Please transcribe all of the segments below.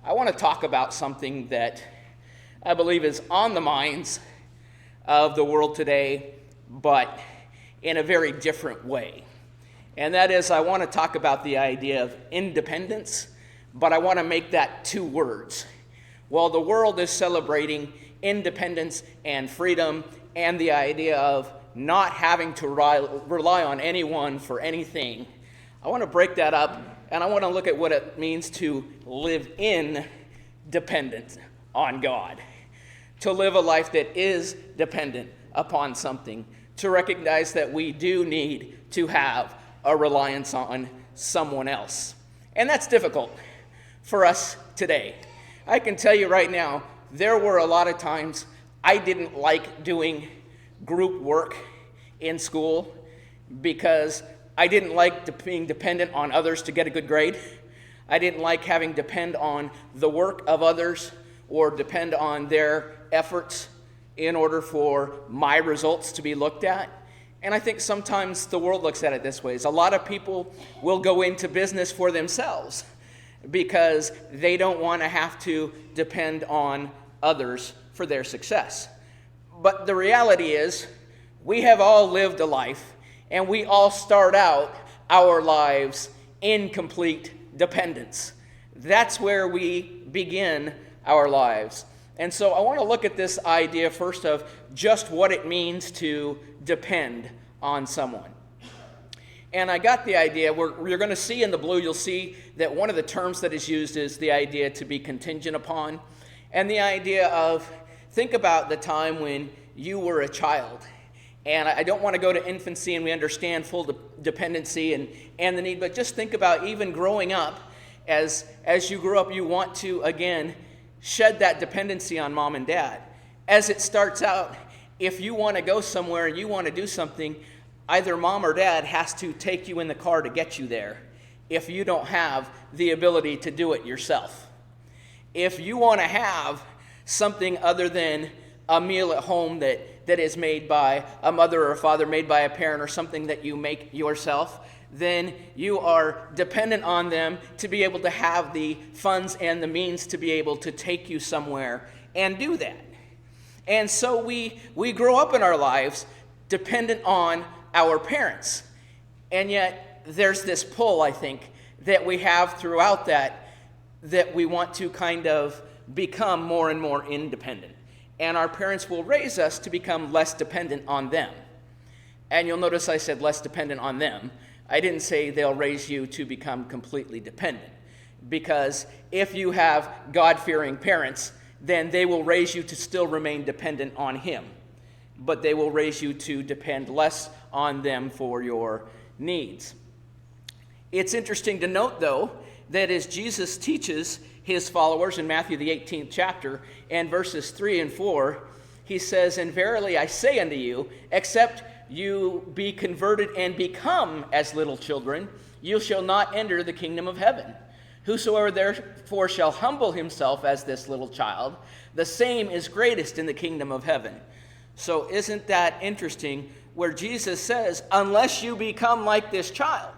I want to talk about something that I believe is on the minds of the world today, but in a very different way. And that is, I want to talk about the idea of independence, but I want to make that two words. While the world is celebrating independence and freedom and the idea of not having to rely on anyone for anything, I want to break that up, and I want to look at what it means to live in dependence on God, to live a life that is dependent upon something, to recognize that we do need to have a reliance on someone else. And that's difficult for us today. I can tell you right now, there were a lot of times I didn't like doing group work in school because I didn't like being dependent on others to get a good grade. I didn't like having to depend on the work of others or depend on their efforts in order for my results to be looked at. And I think sometimes the world looks at it this way. A lot of people will go into business for themselves because they don't want to have to depend on others for their success. But the reality is, we have all lived a life, and we all start out our lives in complete dependence. That's where we begin our lives. And so I want to look at this idea first of just what it means to depend on someone. And I got the idea, you're going to see in the blue, you'll see that one of the terms that is used is the idea to be contingent upon. And the idea of, think about the time when you were a child. And I don't want to go to infancy and we understand full dependency and the need, but just think about even growing up. As you grow up, you want to, again, shed that dependency on mom and dad. As it starts out, if you want to go somewhere and you want to do something, either mom or dad has to take you in the car to get you there if you don't have the ability to do it yourself. If you want to have something other than a meal at home that is made by a mother or a father, made by a parent, or something that you make yourself, then you are dependent on them to be able to have the funds and the means to be able to take you somewhere and do that. And so we grow up in our lives dependent on our parents. And yet there's this pull, I think, that we have throughout that we want to kind of become more and more independent. And our parents will raise us to become less dependent on them. And you'll notice I said less dependent on them. I didn't say they'll raise you to become completely dependent. Because if you have God-fearing parents, then they will raise you to still remain dependent on Him. But they will raise you to depend less on them for your needs. It's interesting to note, though, that as Jesus teaches His followers in Matthew the 18th chapter and verses 3 and 4, He says, "And verily I say unto you, except you be converted and become as little children, you shall not enter the kingdom of heaven. Whosoever therefore shall humble himself as this little child, the same is greatest in the kingdom of heaven." So isn't that interesting where Jesus says, unless you become like this child,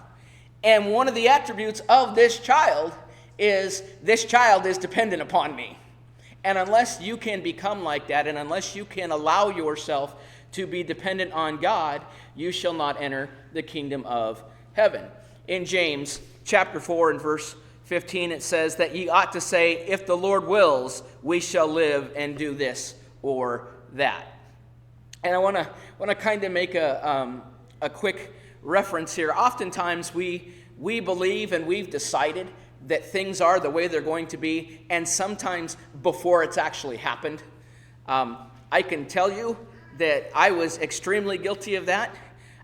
and one of the attributes of this child is dependent upon me. And unless you can become like that, and unless you can allow yourself to be dependent on God, you shall not enter the kingdom of heaven. In James chapter 4 and verse 15, it says that ye ought to say, if the Lord wills, we shall live and do this or that. And I want to kind of make a quick reference here. Oftentimes we believe and we've decided that things are the way they're going to be, and sometimes before it's actually happened. I can tell you that I was extremely guilty of that.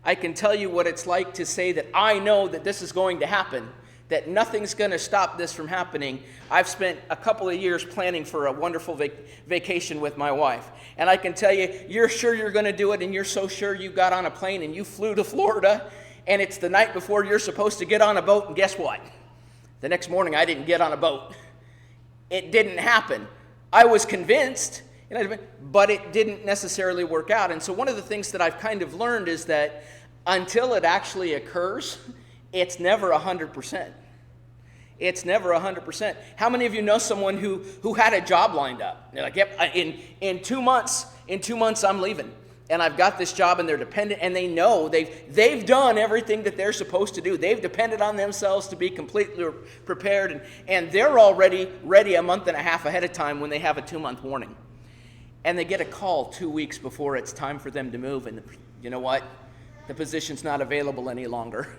I can tell you what it's like to say that I know that this is going to happen, that nothing's going to stop this from happening. I've spent a couple of years planning for a wonderful vacation with my wife. And I can tell you, you're sure you're going to do it, and you're so sure you got on a plane and you flew to Florida, and it's the night before you're supposed to get on a boat, and guess what? The next morning, I didn't get on a boat. It didn't happen. I was convinced, but it didn't necessarily work out. And so one of the things that I've kind of learned is that until it actually occurs, it's never 100%. It's never 100%. How many of you know someone who had a job lined up? They're like, yep, in 2 months, I'm leaving. And I've got this job, and they're dependent, and they know they've done everything that they're supposed to do. They've depended on themselves to be completely prepared, and they're already ready a month and a half ahead of time when they have a 2-month warning. And they get a call 2 weeks before it's time for them to move, and you know what? The position's not available any longer.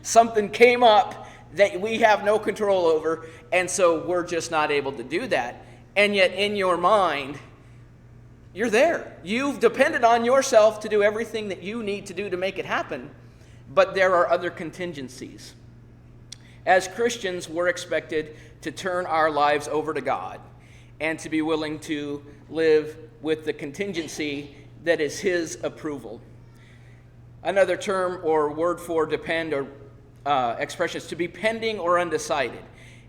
Something came up that we have no control over, and so we're just not able to do that. And yet in your mind, you're there. You've depended on yourself to do everything that you need to do to make it happen, but there are other contingencies. As Christians, we're expected to turn our lives over to God and to be willing to live with the contingency that is His approval. Another term or word for depend or expression is to be pending or undecided.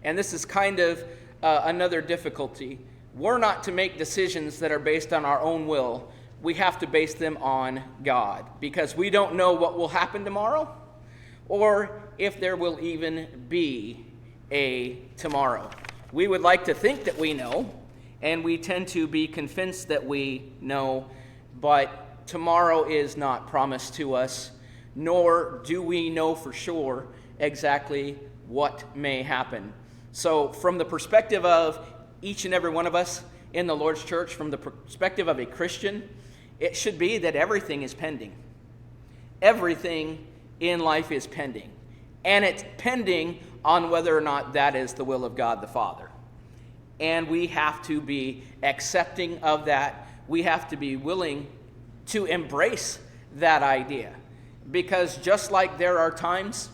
And this is kind of another difficulty. We're not to make decisions that are based on our own will. We have to base them on God, because we don't know what will happen tomorrow or if there will even be a tomorrow. We would like to think that we know, and we tend to be convinced that we know, but tomorrow is not promised to us, nor do we know for sure exactly what may happen. So from the perspective of each and every one of us in the Lord's church, from the perspective of a Christian, it should be that everything is pending. Everything in life is pending. And it's pending on whether or not that is the will of God the Father. And we have to be accepting of that. We have to be willing to embrace that idea. Because just like there are times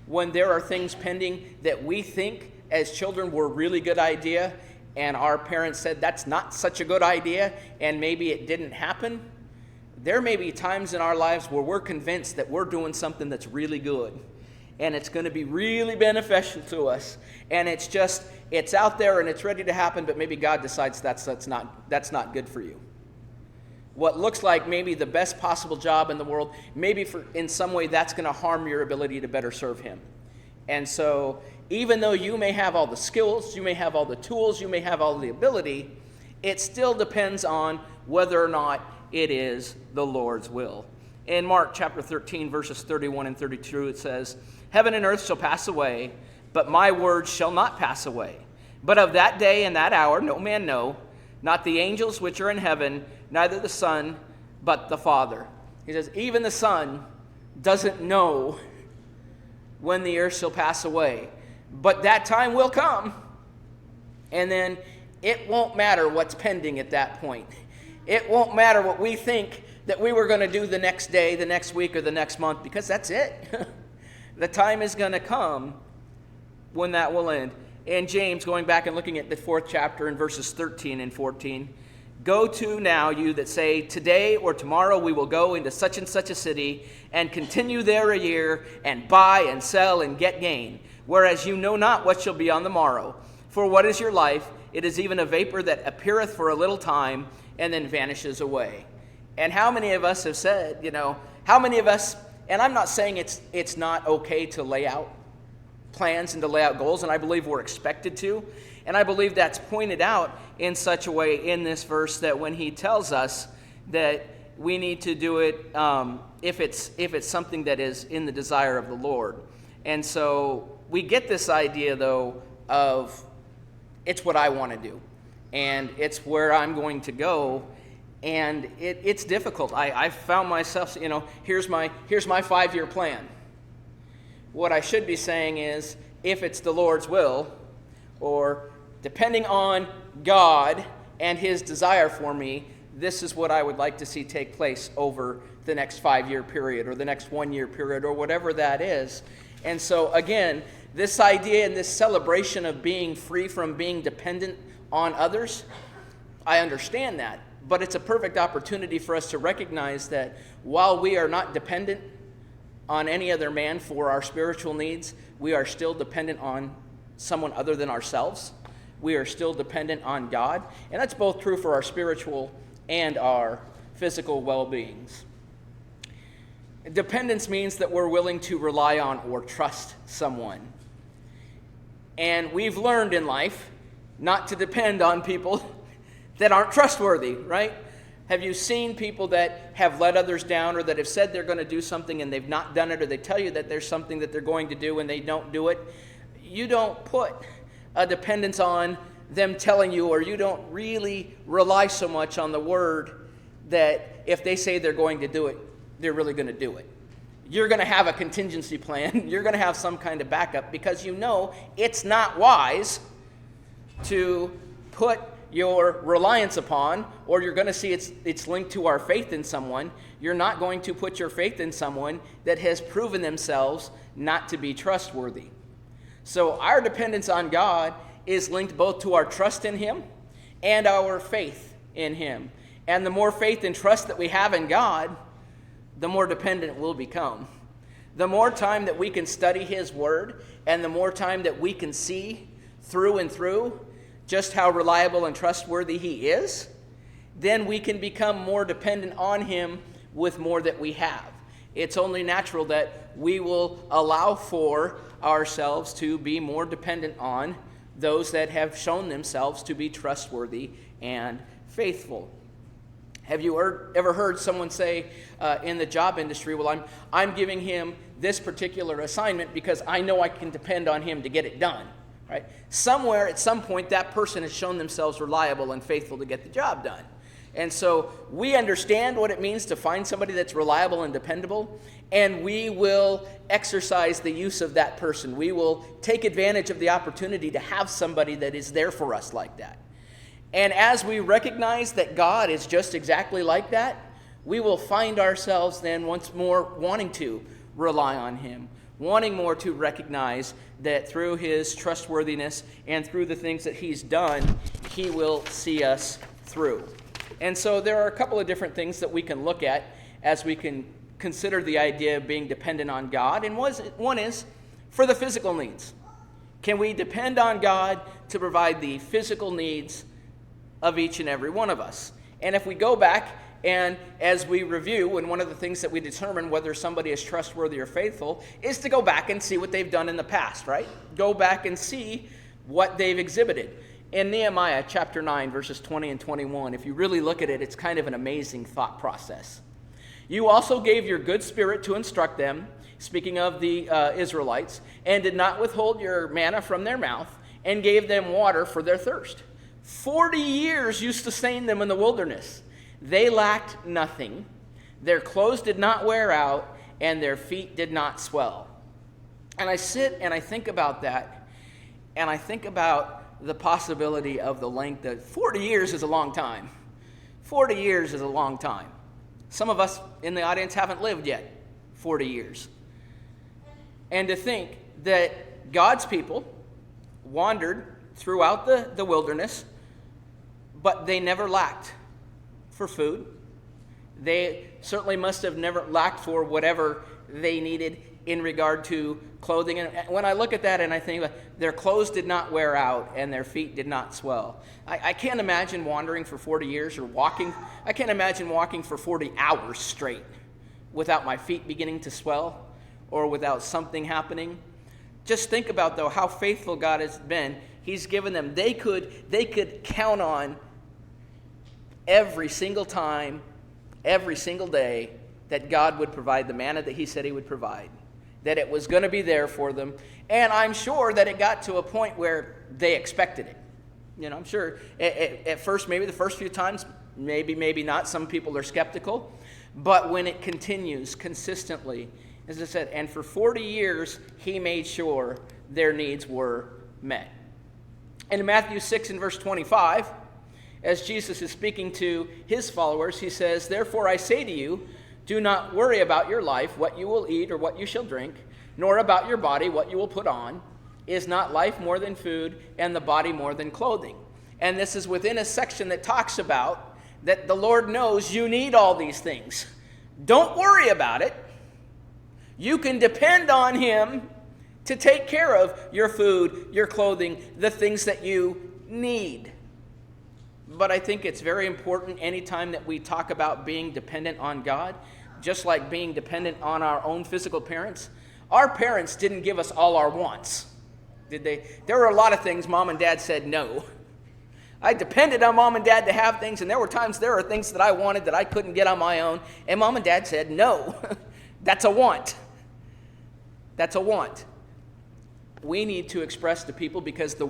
when there are things pending that we think as children were a really good idea, and our parents said that's not such a good idea, and maybe it didn't happen, there may be times in our lives where we're convinced that we're doing something that's really good, and it's going to be really beneficial to us, and it's out there and it's ready to happen, but maybe God decides that's not good for you. What looks like maybe the best possible job in the world, maybe in some way that's going to harm your ability to better serve Him. And so even though you may have all the skills, you may have all the tools, you may have all the ability, it still depends on whether or not it is the Lord's will. In Mark chapter 13, verses 31 and 32, it says, "Heaven and earth shall pass away, but my words shall not pass away. But of that day and that hour no man know, not the angels which are in heaven, neither the Son, but the Father." He says, even the Son doesn't know when the earth shall pass away. But that time will come, and then it won't matter what's pending at that point. It won't matter what we think that we were going to do the next day, the next week, or the next month, because that's it. The time is going to come when that will end. And James, going back and looking at the 4th chapter in verses 13 and 14, "Go to now, you that say, today or tomorrow we will go into such and such a city, and continue there a year, and buy and sell and get gain. Whereas you know not what shall be on the morrow. For what is your life? It is even a vapor that appeareth for a little time, and then vanishes away." And how many of us have said, how many of us, and I'm not saying it's not okay to lay out plans and to lay out goals, and I believe we're expected to. And I believe that's pointed out in such a way in this verse that when he tells us that we need to do it if it's something that is in the desire of the Lord. And so we get this idea, though, of it's what I want to do, and it's where I'm going to go, and it's difficult. I found myself, here's my 5-year plan. What I should be saying is, if it's the Lord's will, or depending on God and His desire for me, this is what I would like to see take place over the next 5-year period, or the next 1-year period, or whatever that is. And so again, this idea and this celebration of being free from being dependent on others, I understand that. But it's a perfect opportunity for us to recognize that while we are not dependent on any other man for our spiritual needs, we are still dependent on someone other than ourselves. We are still dependent on God. And that's both true for our spiritual and our physical well-beings. Dependence means that we're willing to rely on or trust someone. And we've learned in life not to depend on people that aren't trustworthy, right? Have you seen people that have let others down, or that have said they're going to do something and they've not done it, or they tell you that there's something that they're going to do and they don't do it? You don't put a dependence on them telling you, or you don't really rely so much on the word that if they say they're going to do it, they're really going to do it. You're going to have a contingency plan. You're going to have some kind of backup, because you know it's not wise to put your reliance upon, or you're going to see it's linked to our faith in someone. You're not going to put your faith in someone that has proven themselves not to be trustworthy. So our dependence on God is linked both to our trust in Him and our faith in Him. And the more faith and trust that we have in God, the more dependent we'll become. The more time that we can study His Word, and the more time that we can see through and through just how reliable and trustworthy He is, then we can become more dependent on Him with more that we have. It's only natural that we will allow for ourselves to be more dependent on those that have shown themselves to be trustworthy and faithful. Have you ever heard someone say in the job industry, well, I'm giving him this particular assignment because I know I can depend on him to get it done, right? Somewhere at some point that person has shown themselves reliable and faithful to get the job done. And so we understand what it means to find somebody that's reliable and dependable, and we will exercise the use of that person. We will take advantage of the opportunity to have somebody that is there for us like that. And as we recognize that God is just exactly like that, we will find ourselves then once more wanting to rely on Him, wanting more to recognize that through His trustworthiness and through the things that He's done, He will see us through. And so there are a couple of different things that we can look at as we can consider the idea of being dependent on God. And one is for the physical needs. Can we depend on God to provide the physical needs of each and every one of us? And if we go back and as we review, and one of the things that we determine whether somebody is trustworthy or faithful is to go back and see what they've done in the past, right? Go back and see what they've exhibited. In Nehemiah chapter 9, verses 20 and 21, if you really look at it, it's kind of an amazing thought process. You also gave your good spirit to instruct them, speaking of the Israelites, and did not withhold your manna from their mouth, and gave them water for their thirst. 40 years you sustained them in the wilderness. They lacked nothing. Their clothes did not wear out, and their feet did not swell. And I sit and I think about that, and I think about the possibility of the length of 40 years is a long time. 40 years is a long time. Some of us in the audience haven't lived yet 40 years. And to think that God's people wandered throughout the wilderness, but they never lacked for food. They certainly must have never lacked for whatever they needed in regard to clothing. And when I look at that and I think their clothes did not wear out and their feet did not swell. I can't imagine wandering for 40 years or walking. I can't imagine walking for 40 hours straight without my feet beginning to swell or without something happening. Just think about, though, how faithful God has been. He's given them, they could count on every single time, every single day, that God would provide the manna that He said He would provide, that it was going to be there for them. And I'm sure that it got to a point where they expected it. You know, I'm sure at first, maybe the first few times, maybe not. Some people are skeptical. But when it continues consistently, as I said, and for 40 years, He made sure their needs were met. And in Matthew 6 and verse 25, as Jesus is speaking to His followers, He says, "Therefore I say to you, do not worry about your life, what you will eat or what you shall drink, nor about your body, what you will put on. Is not life more than food, and the body more than clothing?" And this is within a section that talks about that the Lord knows you need all these things. Don't worry about it. You can depend on Him to take care of your food, your clothing, the things that you need. But I think it's very important anytime that we talk about being dependent on God, just like being dependent on our own physical parents. Our parents didn't give us all our wants. Did they? There were a lot of things Mom and Dad said no. I depended on Mom and Dad to have things, and there are things that I wanted that I couldn't get on my own, and Mom and Dad said no. That's a want. That's a want. We need to express to people, because the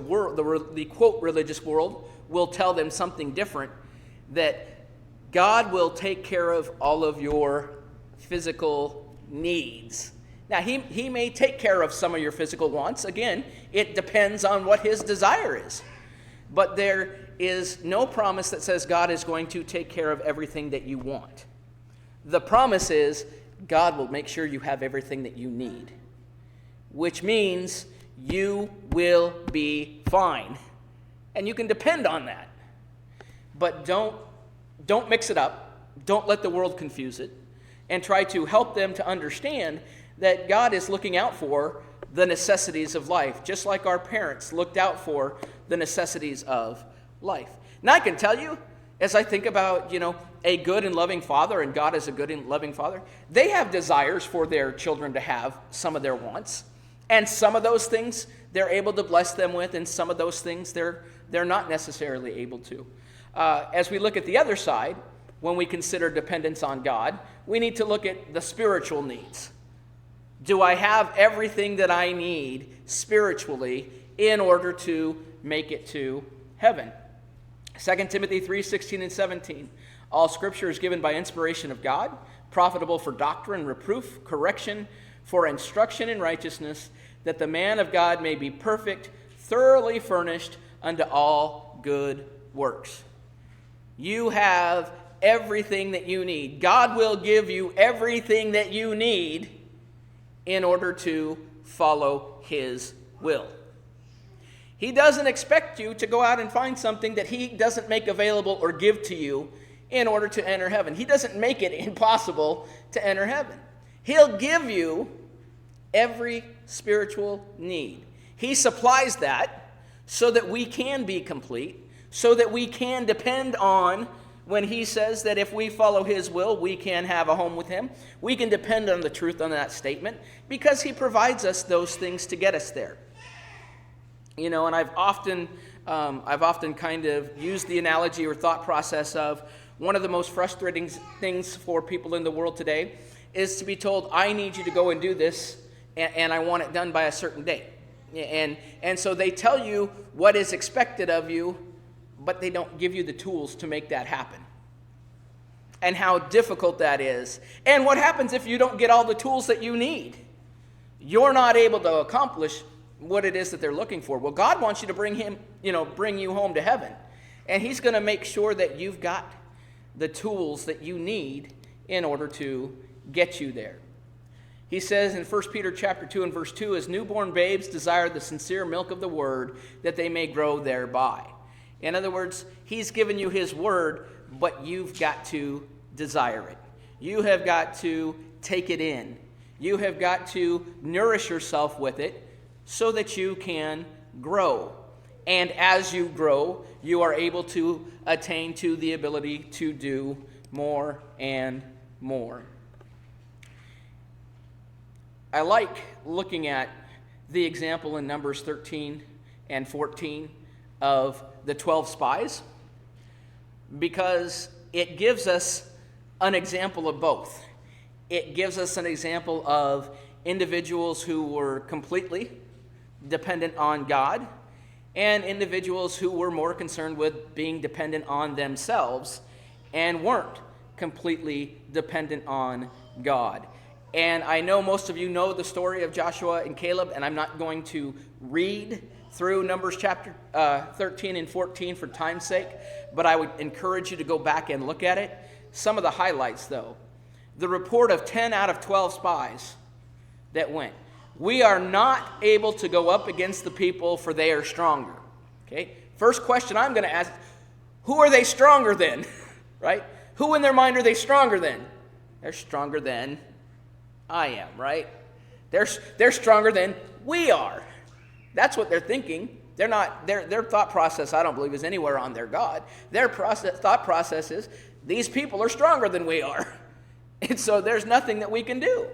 quote religious world will tell them something different, that God will take care of all of your physical needs. Now, he may take care of some of your physical wants. Again, it depends on what his desire is. But there is no promise that says God is going to take care of everything that you want. The promise is God will make sure you have everything that you need, which means you will be fine. And you can depend on that. But don't mix it up. Don't let the world confuse it. And try to help them to understand that God is looking out for the necessities of life, just like our parents looked out for the necessities of life. Now, I can tell you, as I think about, a good and loving father, and God is a good and loving father, they have desires for their children to have some of their wants. And some of those things they're able to bless them with, and some of those things they're not necessarily able to. As we look at the other side, when we consider dependence on God, we need to look at the spiritual needs. Do I have everything that I need spiritually in order to make it to heaven? 2 Timothy 3:16 and 17. All scripture is given by inspiration of God, profitable for doctrine, reproof, correction, for instruction in righteousness, that the man of God may be perfect, thoroughly furnished unto all good works. You have everything that you need. God will give you everything that you need in order to follow his will. He doesn't expect you to go out and find something that he doesn't make available or give to you in order to enter heaven. He doesn't make it impossible to enter heaven. He'll give you every spiritual need. He supplies that so that we can be complete, so that we can depend on when he says that if we follow his will, we can have a home with him. We can depend on the truth on that statement because he provides us those things to get us there. And I've often kind of used the analogy or thought process of one of the most frustrating things for people in the world today is to be told, I need you to go and do this, and I want it done by a certain date. And so they tell you what is expected of you, but they don't give you the tools to make that happen. And how difficult that is. And what happens if you don't get all the tools that you need? You're not able to accomplish what it is that they're looking for. Well, God wants you to bring you home to heaven. And he's going to make sure that you've got the tools that you need in order to get you there. He says in 1 Peter chapter 2 and verse 2, as newborn babes desire the sincere milk of the word, that they may grow thereby. In other words, he's given you his word, but you've got to desire it. You have got to take it in. You have got to nourish yourself with it so that you can grow. And as you grow, you are able to attain to the ability to do more and more. I like looking at the example in Numbers 13 and 14 of the 12 spies, because it gives us an example of both. It gives us an example of individuals who were completely dependent on God and individuals who were more concerned with being dependent on themselves and weren't completely dependent on God. And I know most of you know the story of Joshua and Caleb, and I'm not going to read through Numbers chapter 13 and 14 for time's sake, but I would encourage you to go back and look at it. Some of the highlights, though. The report of 10 out of 12 spies that went. We are not able to go up against the people, for they are stronger. Okay? First question I'm going to ask, who are they stronger than? Right? Who in their mind are they stronger than? They're stronger than I am, right? They're stronger than we are. That's what they're thinking. They're not. Their thought process, I don't believe, is anywhere on their God. Their thought process is, these people are stronger than we are. And so there's nothing that we can do.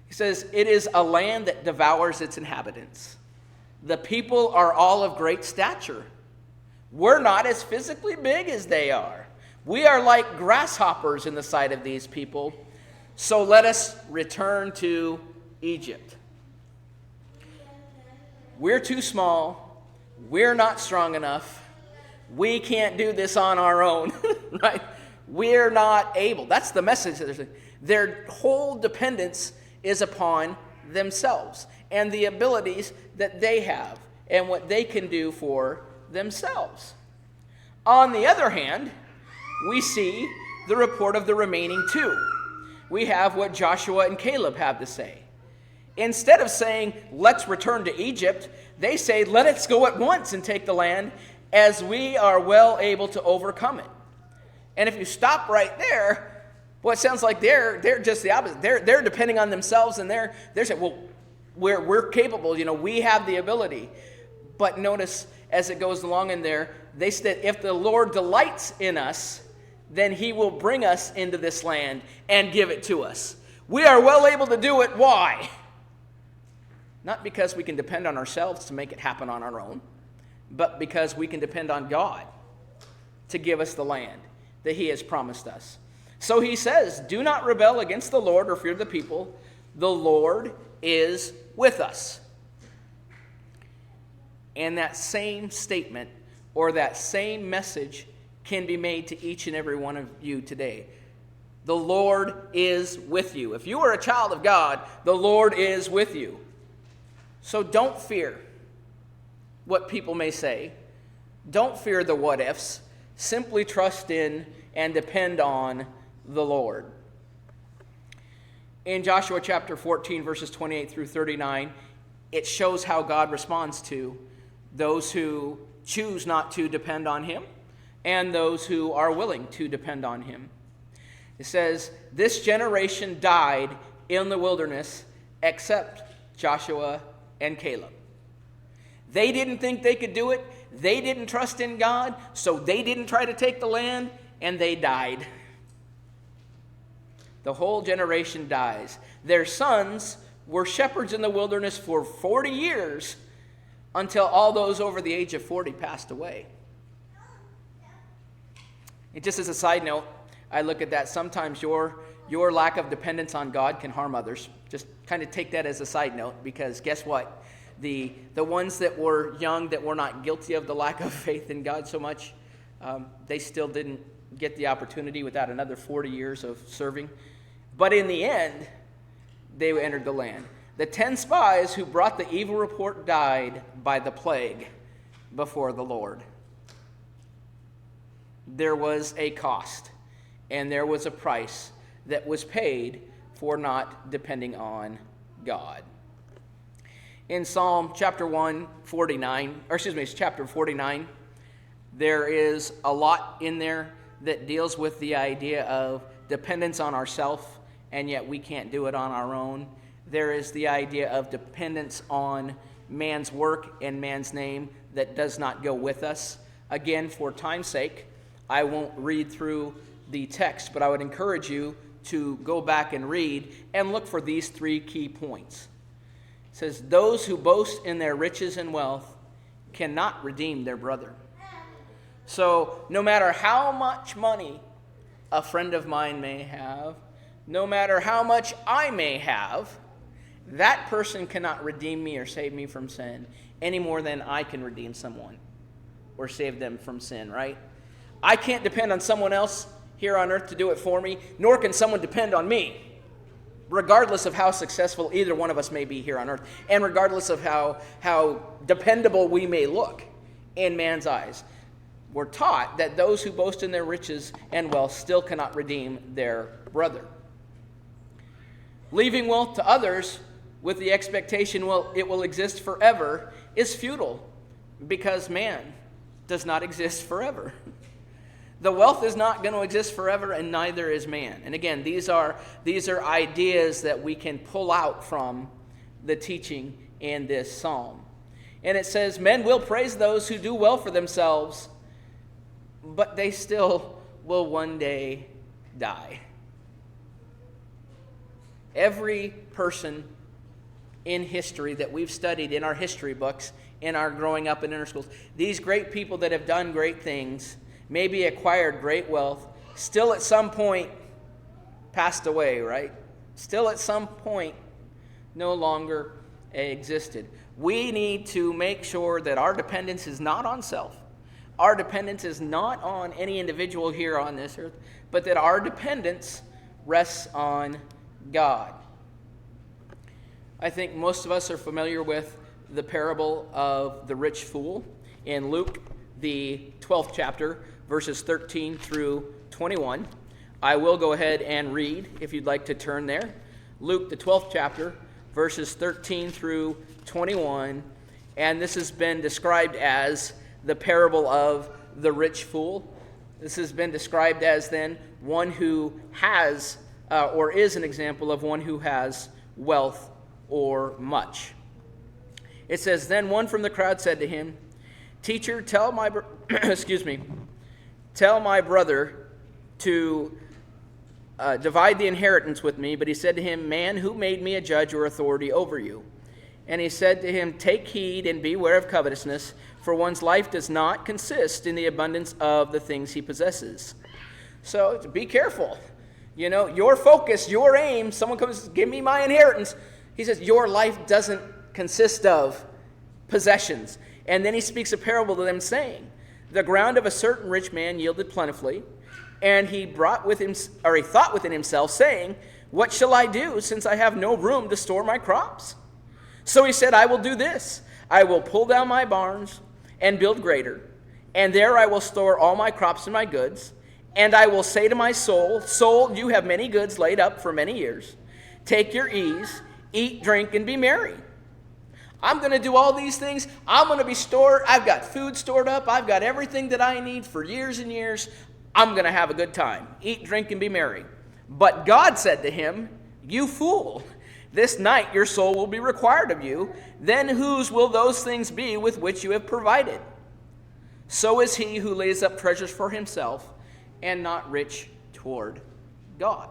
He says, it is a land that devours its inhabitants. The people are all of great stature. We're not as physically big as they are. We are like grasshoppers in the sight of these people. So let us return to Egypt. We're too small. We're not strong enough. We can't do this on our own, right? We're not able. That's the message. Their whole dependence is upon themselves and the abilities that they have and what they can do for themselves. On the other hand, we see the report of the remaining two. We have what Joshua and Caleb have to say. Instead of saying, let's return to Egypt, they say, let us go at once and take the land, as we are well able to overcome it. And if you stop right there, well, it sounds like they're just the opposite. They're depending on themselves, and they're saying, well, we're capable, we have the ability. But notice, as it goes along in there, they said, if the Lord delights in us, then he will bring us into this land and give it to us. We are well able to do it. Why? Not because we can depend on ourselves to make it happen on our own, but because we can depend on God to give us the land that he has promised us. So he says, do not rebel against the Lord or fear the people. The Lord is with us. And that same statement or that same message can be made to each and every one of you today. The Lord is with you. If you are a child of God, the Lord is with you. So don't fear what people may say. Don't fear the what ifs. Simply trust in and depend on the Lord. In Joshua chapter 14, verses 28 through 39, it shows how God responds to those who choose not to depend on him and those who are willing to depend on him. It says, this generation died in the wilderness except Joshua and Caleb. They didn't think they could do it. They didn't trust in God, so they didn't try to take the land, and they died. The whole generation dies. Their sons were shepherds in the wilderness for 40 years until all those over the age of 40 passed away. And just as a side note, I look at that. Sometimes your lack of dependence on God can harm others. Just kind of take that as a side note, because guess what? The ones that were young, that were not guilty of the lack of faith in God so much, they still didn't get the opportunity without another 40 years of serving. But in the end, they entered the land. The 10 spies who brought the evil report died by the plague before the Lord. There was a cost, and there was a price that was paid for not depending on God. In Psalm chapter 49, there is a lot in there that deals with the idea of dependence on ourselves, and yet we can't do it on our own. There is the idea of dependence on man's work and man's name that does not go with us. Again, for time's sake, I won't read through the text, but I would encourage you to go back and read and look for these 3 key points. It says, those who boast in their riches and wealth cannot redeem their brother. So no matter how much money a friend of mine may have, no matter how much I may have, that person cannot redeem me or save me from sin any more than I can redeem someone or save them from sin, right? I can't depend on someone else here on earth to do it for me, nor can someone depend on me, regardless of how successful either one of us may be here on earth, and regardless of how dependable we may look in man's eyes. We're taught that those who boast in their riches and wealth still cannot redeem their brother. Leaving wealth to others with the expectation, it will exist forever, is futile, because man does not exist forever. The wealth is not going to exist forever, and neither is man. And again, these are ideas that we can pull out from the teaching in this psalm. And it says, men will praise those who do well for themselves, but they still will one day die. Every person in history that we've studied in our history books in our growing up in inner schools. These great people that have done great things, maybe acquired great wealth, still at some point passed away, right? Still at some point no longer existed. We need to make sure that our dependence is not on self. Our dependence is not on any individual here on this earth, but that our dependence rests on God. I think most of us are familiar with the parable of the rich fool in Luke, the 12th chapter, verses 13 through 21. I will go ahead and read if you'd like to turn there. Luke, the 12th chapter, verses 13 through 21. And this has been described as the parable of the rich fool. This has been described as then one who has, or is an example of one who has wealth or much. It says, "Then one from the crowd said to him, 'Teacher, tell my tell my brother to divide the inheritance with me.' But he said to him, 'Man, who made me a judge or authority over you?' And he said to him, 'Take heed and beware of covetousness, for one's life does not consist in the abundance of the things he possesses.'" So be careful. You know, your focus, your aim, someone comes, "Give me my inheritance." He says, your life doesn't consist of possessions. And then he speaks a parable to them, saying, "The ground of a certain rich man yielded plentifully, and he thought within himself, saying, 'What shall I do, since I have no room to store my crops?' So he said, 'I will do this. I will pull down my barns and build greater, and there I will store all my crops and my goods. And I will say to my soul, Soul, you have many goods laid up for many years. Take your ease, eat, drink, and be merry.' I'm going to do all these things. I'm going to be stored. I've got food stored up. I've got everything that I need for years and years. I'm going to have a good time. Eat, drink, and be merry." But God said to him, "You fool, this night your soul will be required of you. Then whose will those things be with which you have provided? So is he who lays up treasures for himself and not rich toward God."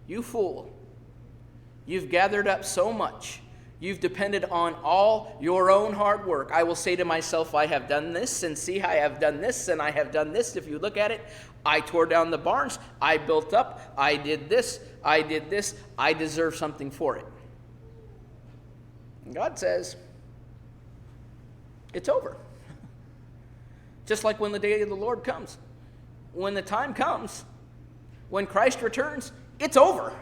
You fool, you've gathered up so much. You've depended on all your own hard work. "I will say to myself, I have done this, and see, I have done this, and I have done this." If you look at it, I tore down the barns, I built up, I did this, I deserve something for it. And God says, it's over. Just like when the day of the Lord comes. When the time comes, when Christ returns, it's over.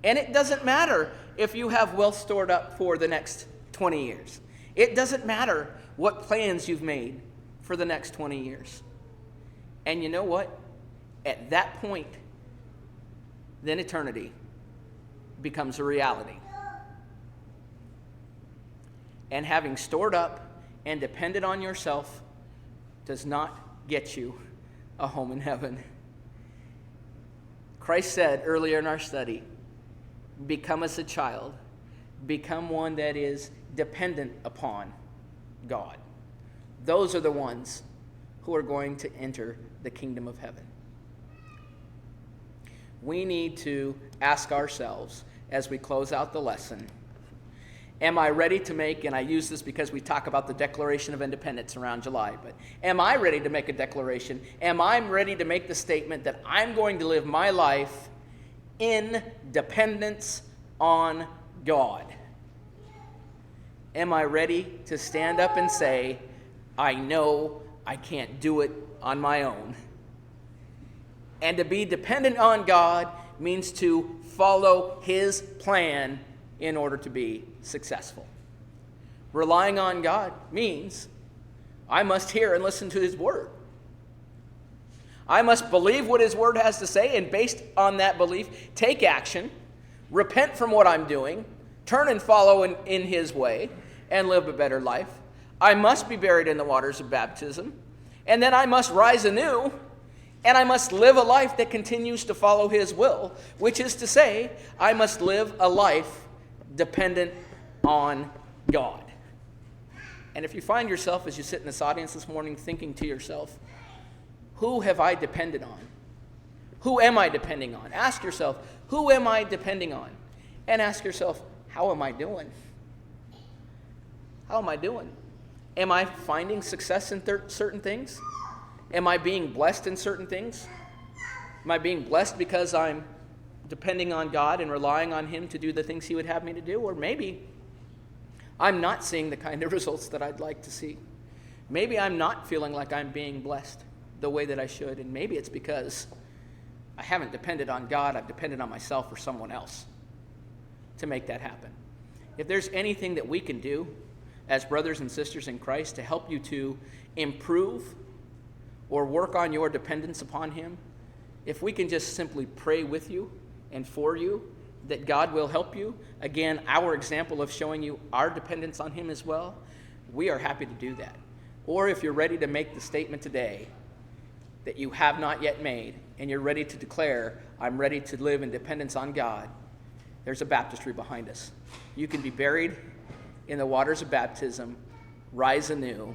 And it doesn't matter if you have wealth stored up for the next 20 years. It doesn't matter what plans you've made for the next 20 years. And you know what? At that point, then eternity becomes a reality. And having stored up and depended on yourself does not get you a home in heaven. Christ said earlier in our study, become as a child, become one that is dependent upon God. Those are the ones who are going to enter the kingdom of heaven. We need to ask ourselves as we close out the lesson, am I ready to make, and I use this because we talk about the Declaration of Independence around July, but am I ready to make a declaration? Am I ready to make the statement that I'm going to live my life in dependence on God? Am I ready to stand up and say, I know I can't do it on my own? And to be dependent on God means to follow His plan in order to be successful. Relying on God means I must hear and listen to His Word. I must believe what His Word has to say, and based on that belief, take action, repent from what I'm doing, turn and follow in His way, and live a better life. I must be buried in the waters of baptism, and then I must rise anew, and I must live a life that continues to follow His will, which is to say, I must live a life dependent on God. And if you find yourself, as you sit in this audience this morning, thinking to yourself, who have I depended on? Who am I depending on? Ask yourself, who am I depending on? And ask yourself, how am I doing? How am I doing? Am I finding success in certain things? Am I being blessed in certain things? Am I being blessed because I'm depending on God and relying on Him to do the things He would have me to do? Or maybe I'm not seeing the kind of results that I'd like to see. Maybe I'm not feeling like I'm being blessed the way that I should, and maybe it's because I haven't depended on God, I've depended on myself or someone else to make that happen. If there's anything that we can do as brothers and sisters in Christ to help you to improve or work on your dependence upon Him, if we can just simply pray with you and for you, that God will help you, again, our example of showing you our dependence on Him as well, we are happy to do that. Or if you're ready to make the statement today that you have not yet made, and you're ready to declare, I'm ready to live in dependence on God, there's a baptistry behind us. You can be buried in the waters of baptism, rise anew,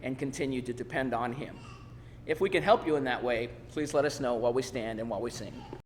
and continue to depend on Him. If we can help you in that way, please let us know while we stand and while we sing.